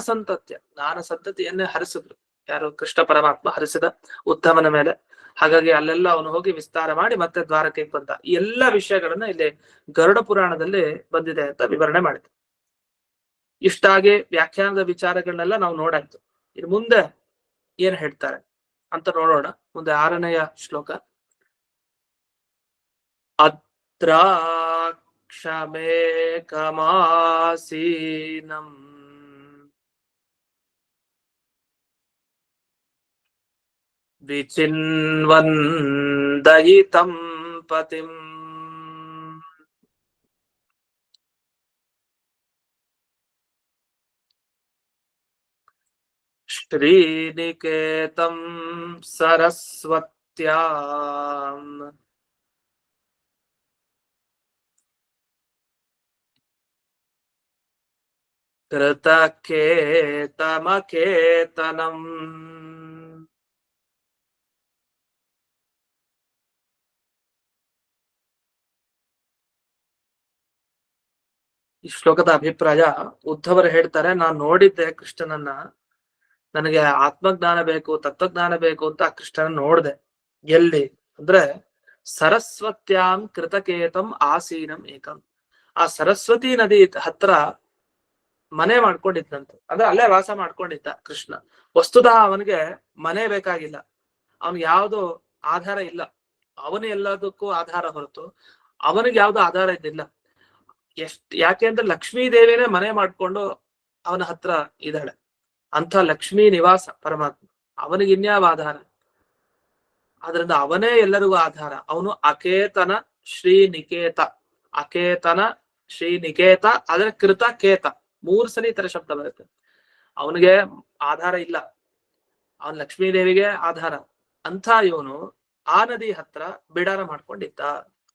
ಸಂತತಿಯನ್ನೇ ಹರಿಸಿದ್ರು. ಯಾರು? ಕೃಷ್ಣ ಪರಮಾತ್ಮ ಹರಿಸಿದ ಉದ್ಧವನ ಮೇಲೆ. ಹಾಗಾಗಿ ಅಲ್ಲೆಲ್ಲ ಅವನು ಹೋಗಿ ವಿಸ್ತಾರ ಮಾಡಿ ಮತ್ತೆ ದ್ವಾರಕೆಗೆ ಬಂದ. ಈ ಎಲ್ಲ ವಿಷಯಗಳನ್ನ ಇಲ್ಲಿ ಗರುಡ ಪುರಾಣದಲ್ಲಿ ಬಂದಿದೆ ಅಂತ ವಿವರಣೆ ಮಾಡಿದ್ರು. ಇಷ್ಟಾಗಿ ವ್ಯಾಖ್ಯಾನದ ವಿಚಾರಗಳನ್ನೆಲ್ಲ ನಾವು ನೋಡಾಯ್ತು. ಇನ್ನು ಮುಂದೆ ಏನ್ ಹೇಳ್ತಾರೆ ಅಂತ ನೋಡೋಣ. ಮುಂದೆ 6ನೆಯ ಶ್ಲೋಕ. ವಿಚಿನ್ವನ್ ದಯಿತಂ ಪತಿಂ. ಶ್ರೀನಿಕೇತಂ ಸರಸ್ವತ್ಯಾಂ ಕೃತಕೇತಮಕೇತನಂ. ಈ ಶ್ಲೋಕದ ಅಭಿಪ್ರಾಯ, ಉದ್ಧವರು ಹೇಳ್ತಾರೆ, ನಾನು ನೋಡಿದ್ದೆ ಕೃಷ್ಣನನ್ನ, ನನಗೆ ಆತ್ಮಜ್ಞಾನ ಬೇಕು, ತತ್ವಜ್ಞಾನ ಬೇಕು ಅಂತ ಆ ಕೃಷ್ಣನ ನೋಡ್ದೆ. ಎಲ್ಲಿ ಅಂದ್ರೆ ಸರಸ್ವತ್ಯಾಂ ಕೃತಕೇತಂ ಆಸೀನಂ ಏಕಂ. ಆ ಸರಸ್ವತಿ ನದಿ ಹತ್ರ ಮನೆ ಮಾಡ್ಕೊಂಡಿದ್ದಂತೆ, ಅಂದ್ರೆ ಅಲ್ಲೇ ವಾಸ ಮಾಡ್ಕೊಂಡಿದ್ದ ಕೃಷ್ಣ. ವಸ್ತುತಃ ಅವನಿಗೆ ಮನೆ ಬೇಕಾಗಿಲ್ಲ, ಅವನಿಗೆ ಯಾವ್ದು ಆಧಾರ ಇಲ್ಲ, ಅವನು ಎಲ್ಲದಕ್ಕೂ ಆಧಾರ ಹೊರತು ಅವನಿಗೆ ಯಾವ್ದು ಆಧಾರ ಇದ್ದಿಲ್ಲ. ಯಾಕೆ ಅಂದ್ರೆ ಲಕ್ಷ್ಮೀ ದೇವಿನೇ ಮನೆ ಮಾಡ್ಕೊಂಡು ಅವನ ಹತ್ರ ಇದ್ದಾಳೆ. ಅಂತ ಲಕ್ಷ್ಮೀ ನಿವಾಸ ಪರಮಾತ್ಮ, ಅವನಿಗೆ ಇನ್ಯಾವ ಆಧಾರ? ಆದ್ರಿಂದ ಅವನೇ ಎಲ್ಲರಿಗೂ ಆಧಾರ. ಅವನು ಅಕೇತನ ಶ್ರೀನಿಕೇತ, ಅಕೇತನ ಶ್ರೀನಿಕೇತ, ಆದ್ರೆ ಕೃತ ಕೇತ, 3 ಸಲ ಈ ತರ ಶಬ್ದ ಬರುತ್ತೆ. ಅವನಿಗೆ ಆಧಾರ ಇಲ್ಲ, ಅವನ್ ಲಕ್ಷ್ಮೀ ದೇವಿಗೆ ಆಧಾರ. ಅಂತ ಇವನು ಆ ನದಿ ಹತ್ರ ಬಿಡಾರ ಮಾಡ್ಕೊಂಡಿದ್ದ,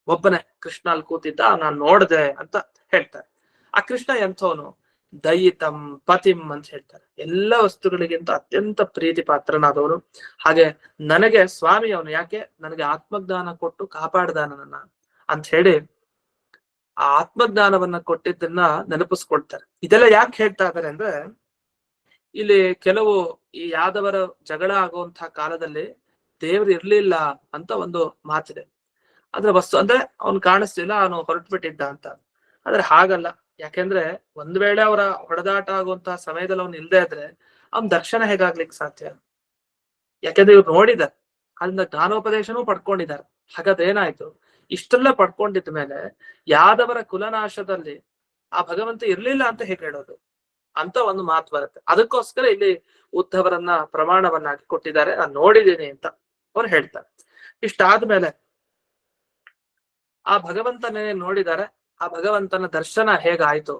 ಒಬ್ಬನೇ ಕೃಷ್ಣ ಅಲ್ಲಿ ಕೂತಿದ್ದ, ನಾನ್ ನೋಡ್ದೆ ಅಂತ ಹೇಳ್ತಾರೆ. ಆ ಕೃಷ್ಣ ಎಂಥವನು? ದಯಿತಂ ಪತಿಂ ಅಂತ ಹೇಳ್ತಾರೆ. ಎಲ್ಲ ವಸ್ತುಗಳಿಗಿಂತ ಅತ್ಯಂತ ಪ್ರೀತಿ ಪಾತ್ರನಾದವನು. ಹಾಗೆ ನನಗೆ ಸ್ವಾಮಿ ಅವನು. ಯಾಕೆ? ನನಗೆ ಆತ್ಮಜ್ಞಾನ ಕೊಟ್ಟು ಕಾಪಾಡ್ದ ನನ್ನನ್ನ ಅಂತ ಹೇಳಿ ಆ ಆತ್ಮಜ್ಞಾನವನ್ನ ಕೊಟ್ಟಿದ್ದನ್ನ ನೆನಪಿಸ್ಕೊಡ್ತಾರೆ. ಇದೆಲ್ಲ ಯಾಕೆ ಹೇಳ್ತಾ ಇದ್ದಾರೆ ಅಂದ್ರೆ, ಇಲ್ಲಿ ಕೆಲವು ಈ ಯಾದವರ ಜಗಳ ಆಗುವಂತಹ ಕಾಲದಲ್ಲಿ ದೇವ್ರು ಇರ್ಲಿಲ್ಲ ಅಂತ ಒಂದು ಮಾತಿದೆ. ಅದ್ರ ವಸ್ತು ಅಂದ್ರೆ ಅವ್ನು ಕಾಣಿಸ್ತಿಲ್ಲ, ಅವನು ಹೊರಟ್ಬಿಟ್ಟಿದ್ದ ಅಂತ. ಆದ್ರೆ ಹಾಗಲ್ಲ. ಯಾಕೆಂದ್ರೆ ಒಂದ್ ವೇಳೆ ಅವರ ಹೊಡೆದಾಟ ಆಗುವಂತಹ ಸಮಯದಲ್ಲಿ ಅವ್ನು ಇಲ್ದೇ ಇದ್ರೆ ಅವ್ನ ದರ್ಶನ ಹೇಗಾಗ್ಲಿಕ್ಕೆ ಸಾಧ್ಯ? ಯಾಕೆಂದ್ರೆ ಇವ್ರು ನೋಡಿದಾರೆ, ಅದರಿಂದ ಜ್ಞಾನೋಪದೇಶನೂ ಪಡ್ಕೊಂಡಿದ್ದಾರೆ. ಹಾಗಾದ್ರೆ ಏನಾಯ್ತು? ಇಷ್ಟೆಲ್ಲ ಪಡ್ಕೊಂಡಿದ್ದ ಮೇಲೆ ಯಾದವರ ಕುಲನಾಶದಲ್ಲಿ ಆ ಭಗವಂತ ಇರ್ಲಿಲ್ಲ ಅಂತ ಹೇಗೆ ಹೇಳೋದು ಅಂತ ಒಂದು ಮಾತು ಬರುತ್ತೆ. ಅದಕ್ಕೋಸ್ಕರ ಇಲ್ಲಿ ಉದ್ಧವರನ್ನ ಪ್ರಮಾಣವನ್ನಾಗಿ ಕೊಟ್ಟಿದ್ದಾರೆ, ನಾನು ನೋಡಿದ್ದೀನಿ ಅಂತ ಅವ್ರು ಹೇಳ್ತಾರೆ. ಇಷ್ಟಾದ್ಮೇಲೆ ಆ ಭಗವಂತನೇ ನೋಡಿದ್ದಾರೆ. ಆ ಭಗವಂತನ ದರ್ಶನ ಹೇಗಾಯ್ತು?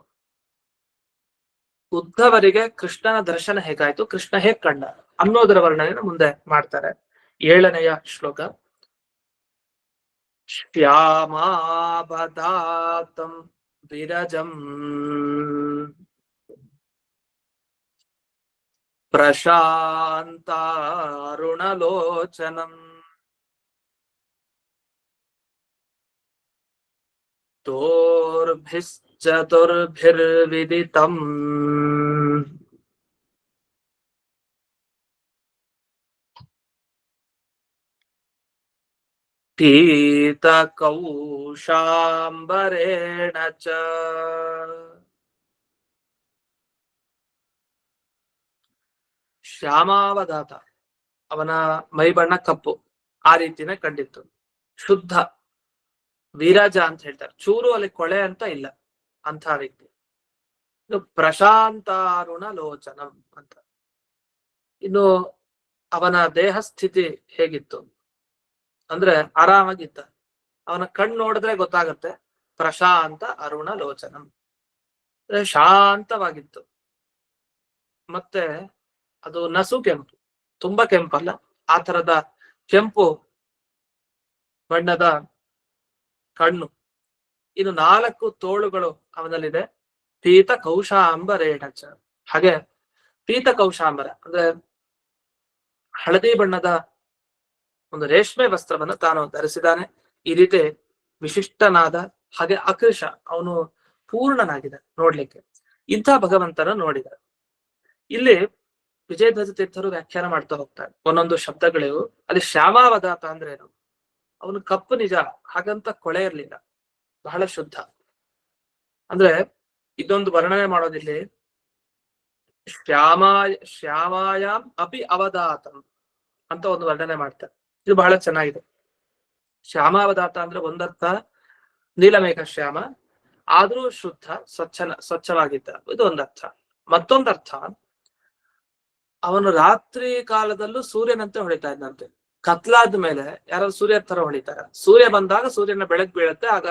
ಉದ್ಧವರಿಗೆ ಕೃಷ್ಣನ ದರ್ಶನ ಹೇಗಾಯ್ತು, ಕೃಷ್ಣ ಹೇಗ್ ಕಂಡ ಅನ್ನೋದರ ವರ್ಣನೆಯನ್ನು ಮುಂದೆ ಮಾಡ್ತಾರೆ. 7ನೆಯ ಶ್ಲೋಕ. ಶ್ಯಾಮಾಬದಾತಂ ವಿರಜಂ ಪ್ರಶಾಂತಾರುಣಲೋಚನಂ ತೋರ್ಭಿಶ್ಚತುರ್ಭಿರ್ವಿದಿತಂ ಪೀತಕೌಶಾಂಬರೇಣ ಚ. ಶ್ಯಾಮಾವದಾತ, ಅವನ ಮೈ ಬಣ್ಣ ಕಪ್ಪು, ಆ ರೀತಿನೇ ಕಂಡಿತ್ತು. ಶುದ್ಧ ವಿರಜ ಅಂತ ಹೇಳ್ತಾರೆ, ಚೂರು ಅಲ್ಲಿ ಕೊಳೆ ಅಂತ ಇಲ್ಲ, ಅಂತ ವ್ಯಕ್ತಿ. ಇನ್ನು ಪ್ರಶಾಂತಾರುಣ ಲೋಚನಂ ಅಂತ. ಇನ್ನು ಅವನ ದೇಹ ಸ್ಥಿತಿ ಹೇಗಿತ್ತು ಅಂದ್ರೆ ಆರಾಮಾಗಿದ್ದ. ಅವನ ಕಣ್ಣು ನೋಡಿದ್ರೆ ಗೊತ್ತಾಗುತ್ತೆ, ಪ್ರಶಾಂತ ಅರುಣ ಲೋಚನಂ, ಶಾಂತವಾಗಿತ್ತು. ಮತ್ತೆ ಅದು ನಸು ಕೆಂಪು, ತುಂಬಾ ಕೆಂಪಲ್ಲ, ಆ ತರದ ಕೆಂಪು ಬಣ್ಣದ ಕಣ್ಣು. ಇನ್ನು 4 ತೋಳುಗಳು ಅವನಲ್ಲಿದೆ. ಪೀತ ಕೌಶಾಂಬರೇಣಚ, ಹಾಗೆ ಪೀತ ಕೌಶಾಂಬರ ಅಂದ್ರೆ ಹಳದಿ ಬಣ್ಣದ ಒಂದು ರೇಷ್ಮೆ ವಸ್ತ್ರವನ್ನು ತಾನು ಧರಿಸಿದ್ದಾನೆ. ಈ ರೀತಿ ವಿಶಿಷ್ಟನಾದ, ಹಾಗೆ ಅಕೃಶ, ಅವನು ಪೂರ್ಣನಾಗಿದೆ ನೋಡ್ಲಿಕ್ಕೆ. ಇಂಥ ಭಗವಂತನ ನೋಡಿದ. ಇಲ್ಲಿ ವಿಜಯಧ್ವಜ ತೀರ್ಥರು ವ್ಯಾಖ್ಯಾನ ಮಾಡ್ತಾ ಹೋಗ್ತಾರೆ ಒಂದೊಂದು ಶಬ್ದಗಳಿವು. ಅಲ್ಲಿ ಶ್ಯಾಮಾವದಾತ ಅಂದ್ರೆ ಏನು? ಅವನು ಕಪ್ಪು ನಿಜ, ಹಾಗಂತ ಕೊಳೆ ಇರ್ಲಿಲ್ಲ, ಬಹಳ ಶುದ್ಧ. ಅಂದ್ರೆ ಇದೊಂದು ವರ್ಣನೆ ಮಾಡೋದಿಲ್ಲಿ, ಶ್ಯಾಮಾಯಾಮ್ ಅಪಿ ಅವದಾತಂ ಅಂತ ಒಂದು ವರ್ಣನೆ ಮಾಡ್ತಾರೆ. ಇದು ಬಹಳ ಚೆನ್ನಾಗಿದೆ. ಶ್ಯಾಮಾವದಾತ ಅಂದ್ರೆ ಒಂದರ್ಥ ನೀಲಮೇಘ ಶ್ಯಾಮ, ಆದ್ರೂ ಶುದ್ಧ, ಸ್ವಚ್ಛವಾಗಿದ್ದ, ಇದು ಒಂದರ್ಥ. ಮತ್ತೊಂದರ್ಥ, ಅವನು ರಾತ್ರಿ ಕಾಲದಲ್ಲೂ ಸೂರ್ಯನಂತೆ ಹೊಳಿತಾ ಇದ್ದಂತೆ. ಕತ್ಲಾದ ಮೇಲೆ ಯಾರೋ ಸೂರ್ಯ ತರ ಹೊಡಿತಾರೆ. ಸೂರ್ಯ ಬಂದಾಗ ಸೂರ್ಯನ ಬೆಳಕು ಬೀಳುತ್ತೆ, ಆಗ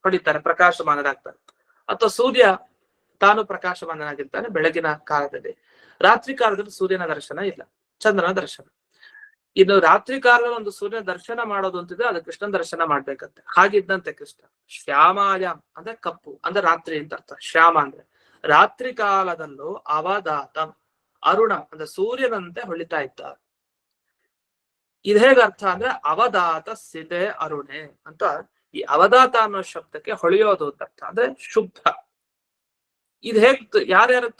ಹೊಡಿತಾರೆ, ಪ್ರಕಾಶಮಾನರಾಗ್ತಾರೆ. ಅಥವಾ ಸೂರ್ಯ ತಾನು ಪ್ರಕಾಶಮಾನನಾಗಿರ್ತಾನೆ ಬೆಳಗಿನ ಕಾಲದಲ್ಲಿ. ರಾತ್ರಿ ಕಾಲದಲ್ಲಿ ಸೂರ್ಯನ ದರ್ಶನ ಇಲ್ಲ, ಚಂದ್ರನ ದರ್ಶನ. ಇನ್ನು ರಾತ್ರಿ ಕಾಲದಲ್ಲಿ ಒಂದು ಸೂರ್ಯನ ದರ್ಶನ ಮಾಡೋದು ಅಂತಿದ್ರೆ ಅದು ಕೃಷ್ಣನ ದರ್ಶನ ಮಾಡ್ಬೇಕಂತೆ. ಹಾಗಿದ್ದಂತೆ ಕೃಷ್ಣ ಶ್ಯಾಮಾಯಾಮ್ ಅಂದ್ರೆ ಕಪ್ಪು ಅಂದ್ರೆ ರಾತ್ರಿ ಅಂತ ಅರ್ಥ. ಶ್ಯಾಮ ಅಂದ್ರೆ ರಾತ್ರಿ ಕಾಲದಲ್ಲೂ ಅವಧಾತಂ ಅರುಣ ಅಂದ್ರೆ ಸೂರ್ಯನಂತೆ ಹೊಳಿತಾ ಇದ್ದ. ಇದು ಹೇಗೆ ಅರ್ಥ ಅಂದ್ರೆ ಅವಧಾತ ಸಿದೆ ಅರುಣೆ ಅಂತ. ಈ ಅವಧಾತ ಅನ್ನೋ ಶಬ್ದಕ್ಕೆ ಹೊಳೆಯೋದು ಅಂತ ಅರ್ಥ, ಅಂದ್ರೆ ಶುದ್ಧ. ಇದು ಹೇಗ್ ಯಾರ್ಯಾರಿಗೆ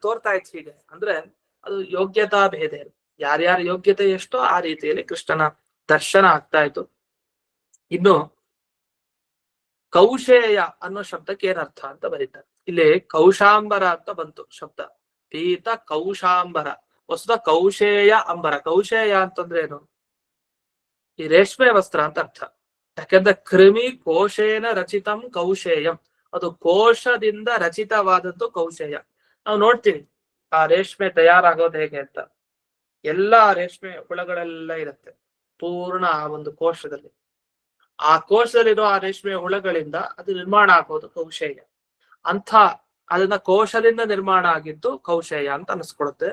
ತೋರ್ತಾ ಇತ್ತು ಹೀಗೆ ಅಂದ್ರೆ ಅದು ಯೋಗ್ಯತಾ ಭೇದ. ಯಾರ್ಯಾರ ಯೋಗ್ಯತೆ ಎಷ್ಟೋ ಆ ರೀತಿಯಲ್ಲಿ ಕೃಷ್ಣನ ದರ್ಶನ ಆಗ್ತಾ ಇತ್ತು. ಇನ್ನು ಕೌಶೇಯ ಅನ್ನೋ ಶಬ್ದಕ್ಕೆ ಏನರ್ಥ ಅಂತ ಬರೀತಾರೆ. ಇಲ್ಲಿ ಕೌಶಾಂಬರ ಅಂತ ಬಂತು ಶಬ್ದ. ಪೀತ ಕೌಶಾಂಬರ, ವಸ್ತುತ ಕೌಶೇಯ ಅಂಬರ. ಕೌಶೇಯ ಅಂತಂದ್ರೆ ಏನು? ಈ ರೇಷ್ಮೆ ವಸ್ತ್ರ ಅಂತ ಅರ್ಥ. ಯಾಕೆಂದ್ರೆ ಕ್ರಿಮಿ ಕೋಶೇನ ರಚಿತಂ ಕೌಶೇಯಂ, ಅದು ಕೋಶದಿಂದ ರಚಿತವಾದದ್ದು ಕೌಶೇಯ. ನಾವು ನೋಡ್ತೀವಿ ಆ ರೇಷ್ಮೆ ತಯಾರಾಗೋದು ಹೇಗೆ ಅಂತ. ಎಲ್ಲಾ ರೇಷ್ಮೆ ಹುಳಗಳೆಲ್ಲ ಇರುತ್ತೆ ಪೂರ್ಣ ಆ ಒಂದು ಕೋಶದಲ್ಲಿ. ಆ ಕೋಶದಲ್ಲಿರೋ ಆ ರೇಷ್ಮೆ ಹುಳಗಳಿಂದ ಅದು ನಿರ್ಮಾಣ ಆಗೋದು ಕೌಶೇಯ ಅಂತ. ಅದನ್ನ ಕೋಶದಿಂದ ನಿರ್ಮಾಣ ಆಗಿದ್ದು ಕೌಶೇಯ ಅಂತ ಅನಿಸ್ಕೊಳುತ್ತೆ.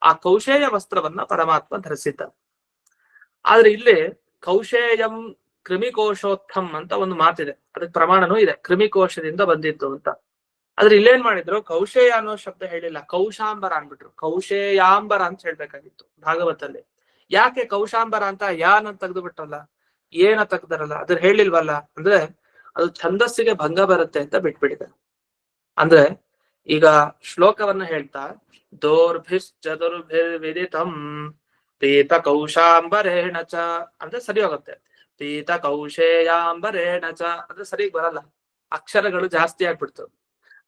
ಆ ಕೌಶೇಯ ವಸ್ತ್ರವನ್ನ ಪರಮಾತ್ಮ ಧರಿಸಿದ್ದ. ಆದ್ರೆ ಇಲ್ಲಿ ಕೌಶೇಯಂ ಕ್ರಿಮಿಕೋಶೋತ್ಥಂ ಅಂತ ಒಂದು ಮಾತಿದೆ, ಅದಕ್ಕೆ ಪ್ರಮಾಣನೂ ಇದೆ, ಕ್ರಿಮಿಕೋಶದಿಂದ ಬಂದಿತ್ತು ಅಂತ. ಆದ್ರೆ ಇಲ್ಲೇನ್ ಮಾಡಿದ್ರು, ಕೌಶೇಯ ಅನ್ನೋ ಶಬ್ದ ಹೇಳಿಲ್ಲ, ಕೌಶಾಂಬರ ಅನ್ಬಿಟ್ರು. ಕೌಶೇಯಾಂಬರ ಅಂತ ಹೇಳ್ಬೇಕಾಗಿತ್ತು ಭಾಗವತಲ್ಲಿ. ಯಾಕೆ ಕೌಶಾಂಬರ ಅಂತ ಯಾನ ತೆಗೆದು ಬಿಟ್ರಲ್ಲ, ಏನ ತೆಗ್ದಾರಲ್ಲ, ಅದ್ರ ಹೇಳಿಲ್ವಲ್ಲ ಅಂದ್ರೆ ಅದು ಛಂದಸ್ಸಿಗೆ ಭಂಗ ಬರುತ್ತೆ ಅಂತ ಬಿಟ್ಬಿಟ್ಟಿದೆ. ಅಂದ್ರೆ ಈಗ ಶ್ಲೋಕವನ್ನ ಹೇಳ್ತಾ ದೌರ್ಭಿಶ್ಚತುರ್ಭಿರ್ ವಿದಿತಂ ಪೀತ ಕೌಶಾಂಬರೇಣ ಚ ಅಂದ್ರೆ ಸರಿ ಹೋಗುತ್ತೆ. ಪೀತ ಕೌಶೇಯಾಂಬರೇಣ ಚ ಅಂದ್ರೆ ಸರಿ ಬರಲ್ಲ, ಅಕ್ಷರಗಳು ಜಾಸ್ತಿ ಆಗ್ಬಿಡ್ತು.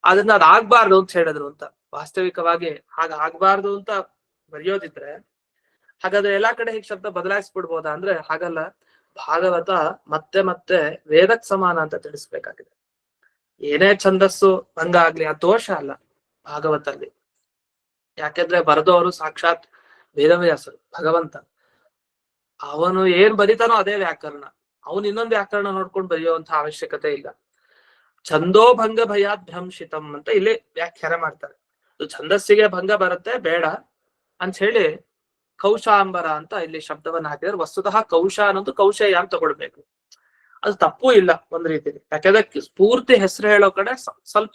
ಅದನ್ನ ಅದಾಗ್ಬಾರ್ದು ಅಂತ ಹೇಳಿದ್ರು ಅಂತ. ವಾಸ್ತವಿಕವಾಗಿ ಹಾಗಾಗ್ಬಾರ್ದು ಅಂತ ಬರೆಯೋದಿದ್ರೆ ಹಾಗಾದ್ರೆ ಎಲ್ಲಾ ಕಡೆ ಹೀಗೆ ಶಬ್ದ ಬದಲಾಯಿಸ್ಬಿಡ್ಬೋದಾ ಅಂದ್ರೆ ಹಾಗಲ್ಲ. ಭಾಗವತ ಮತ್ತೆ ಮತ್ತೆ ವೇದಕ್ ಸಮಾನ ಅಂತ ತಿಳಿಸ್ಬೇಕಾಗಿದೆ. ಏನೇ ಛಂದಸ್ಸು ಭಂಗ ಆಗ್ಲಿ ಆ ದೋಷ ಅಲ್ಲ ಭಾಗವತಲ್ಲಿ. ಯಾಕೆಂದ್ರೆ ಬರೆದವರು ಸಾಕ್ಷಾತ್ ವೇದವ್ಯಾಸರು, ಭಗವಂತ. ಅವನು ಏನ್ ಬರಿತಾನೋ ಅದೇ ವ್ಯಾಕರಣ. ಅವನು ಇನ್ನೊಂದು ವ್ಯಾಕರಣ ನೋಡ್ಕೊಂಡು ಬರೆಯುವಂತ ಅವಶ್ಯಕತೆ ಇಲ್ಲ. ಛಂದೋ ಭಂಗ ಭಯಾತ್ ಭ್ರಂಶಿತಂ ಅಂತ ಇಲ್ಲಿ ವ್ಯಾಖ್ಯಾನ ಮಾಡ್ತಾರೆ. ಅದು ಛಂದಸ್ಸಿಗೆ ಭಂಗ ಬರುತ್ತೆ ಬೇಡ ಅಂತ ಹೇಳಿ ಕೌಶಾಂಬರ ಅಂತ ಇಲ್ಲಿ ಶಬ್ದವನ್ನ ಹಾಕಿದ್ರೆ, ವಸ್ತುತಃ ಕೌಶ ಅನ್ನೋದು ಕೌಶೇಯ ಅಂತ ತಗೊಳ್ಬೇಕು. ಅದು ತಪ್ಪು ಇಲ್ಲ ಒಂದ್ ರೀತಿಲಿ. ಯಾಕಂದ್ರೆ ಪೂರ್ತಿ ಹೆಸರು ಹೇಳೋ ಕಡೆ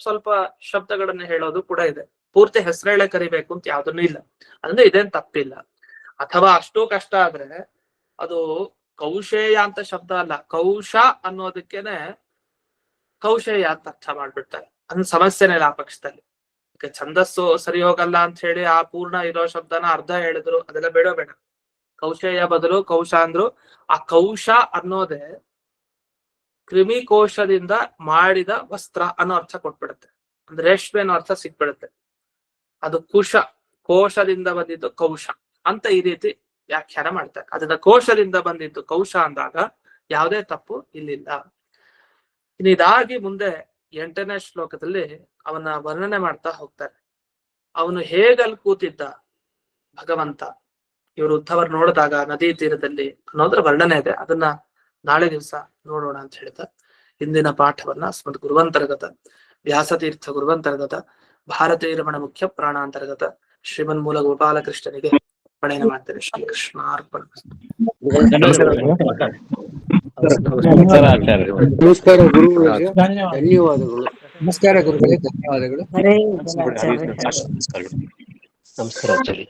ಸ್ವಲ್ಪ ಶಬ್ದಗಳನ್ನ ಹೇಳೋದು ಕೂಡ ಇದೆ. ಪೂರ್ತಿ ಹೆಸರು ಹೇಳೇ ಕರಿಬೇಕು ಅಂತ ಯಾವ್ದನ್ನು ಇಲ್ಲ, ಅಂದ್ರೆ ಇದೇನ್ ತಪ್ಪಿಲ್ಲ. ಅಥವಾ ಅಷ್ಟು ಕಷ್ಟ ಆದ್ರೆ ಅದು ಕೌಶೇಯ ಅಂತ ಶಬ್ದ ಅಲ್ಲ, ಕೌಶ ಅನ್ನೋದಕ್ಕೇನೆ ಕೌಶೇಯ ಅಂತ ಅರ್ಥ ಮಾಡ್ಬಿಡ್ತಾರೆ. ಅದ್ ಸಮಸ್ಯೆನೇ ಇಲ್ಲ ಆ ಪಕ್ಷದಲ್ಲಿ. ಈಗ ಛಂದಸ್ಸು ಸರಿ ಹೋಗಲ್ಲ ಅಂತ ಹೇಳಿ ಆ ಪೂರ್ಣ ಇರೋ ಶಬ್ದನ ಅರ್ಧ ಹೇಳಿದ್ರು, ಅದೆಲ್ಲ ಬೇಡ. ಕೌಶೇಯ ಬದಲು ಕೌಶ ಅಂದ್ರು. ಆ ಕೌಶ ಅನ್ನೋದೇ ಕ್ರಿಮಿಕೋಶದಿಂದ ಮಾಡಿದ ವಸ್ತ್ರ ಅನ್ನೋ ಅರ್ಥ ಕೊಟ್ಬಿಡುತ್ತೆ. ಅಂದ್ರೆ ರೇಷ್ಮೆ ಅನ್ನೋ ಅರ್ಥ ಸಿಕ್ಬಿಡುತ್ತೆ. ಅದು ಕೋಶದಿಂದ ಬಂದಿದ್ದು ಕೌಶ ಅಂತ ಈ ರೀತಿ ವ್ಯಾಖ್ಯಾನ ಮಾಡ್ತಾರೆ. ಅದನ್ನ ಕೋಶದಿಂದ ಬಂದಿದ್ದು ಕೌಶ ಅಂದಾಗ ಯಾವುದೇ ತಪ್ಪು ಇಲ್ಲಿಲ್ಲ. ಇದಾಗಿ ಮುಂದೆ 8ನೇ ಶ್ಲೋಕದಲ್ಲಿ ಅವನ ವರ್ಣನೆ ಮಾಡ್ತಾ ಹೋಗ್ತಾರೆ. ಅವನು ಹೇಗಲ್ಲಿ ಕೂತಿದ್ದ ಭಗವಂತ, ಇವರು ಉದ್ಧವರು ನೋಡಿದಾಗ ನದಿ ತೀರದಲ್ಲಿ ಅನ್ನೋದ್ರ ವರ್ಣನೆ ಇದೆ. ಅದನ್ನ ನಾಳೆ ದಿವಸ ನೋಡೋಣ ಅಂತ ಹೇಳ್ತಾ ಇಂದಿನ ಪಾಠವನ್ನ ಸ್ಮತ್ ಗುರುವಂತರ್ಗತ ವ್ಯಾಸತೀರ್ಥ ಗುರುವಂತರ್ಗತ ಭಾರತೀಯ ರಮಣ ಮುಖ್ಯ ಪ್ರಾಣಾಂತರ್ಗತ ಶ್ರೀಮನ್ ಮೂಲ ಗೋಪಾಲಕೃಷ್ಣನಿಗೆ ಪಣೆಯನ್ನು ಮಾಡ್ತೇನೆ. ಶ್ರೀಕೃಷ್ಣಾರ್ಪಣ. ನಮಸ್ಕಾರ ಗುರುಗಳಿಗೆ ಧನ್ಯವಾದಗಳು. ನಮಸ್ಕಾರ ಗುರುಗಳೇ, ಧನ್ಯವಾದಗಳು. ನಮಸ್ಕಾರ ಆಚಾರ್ಯ.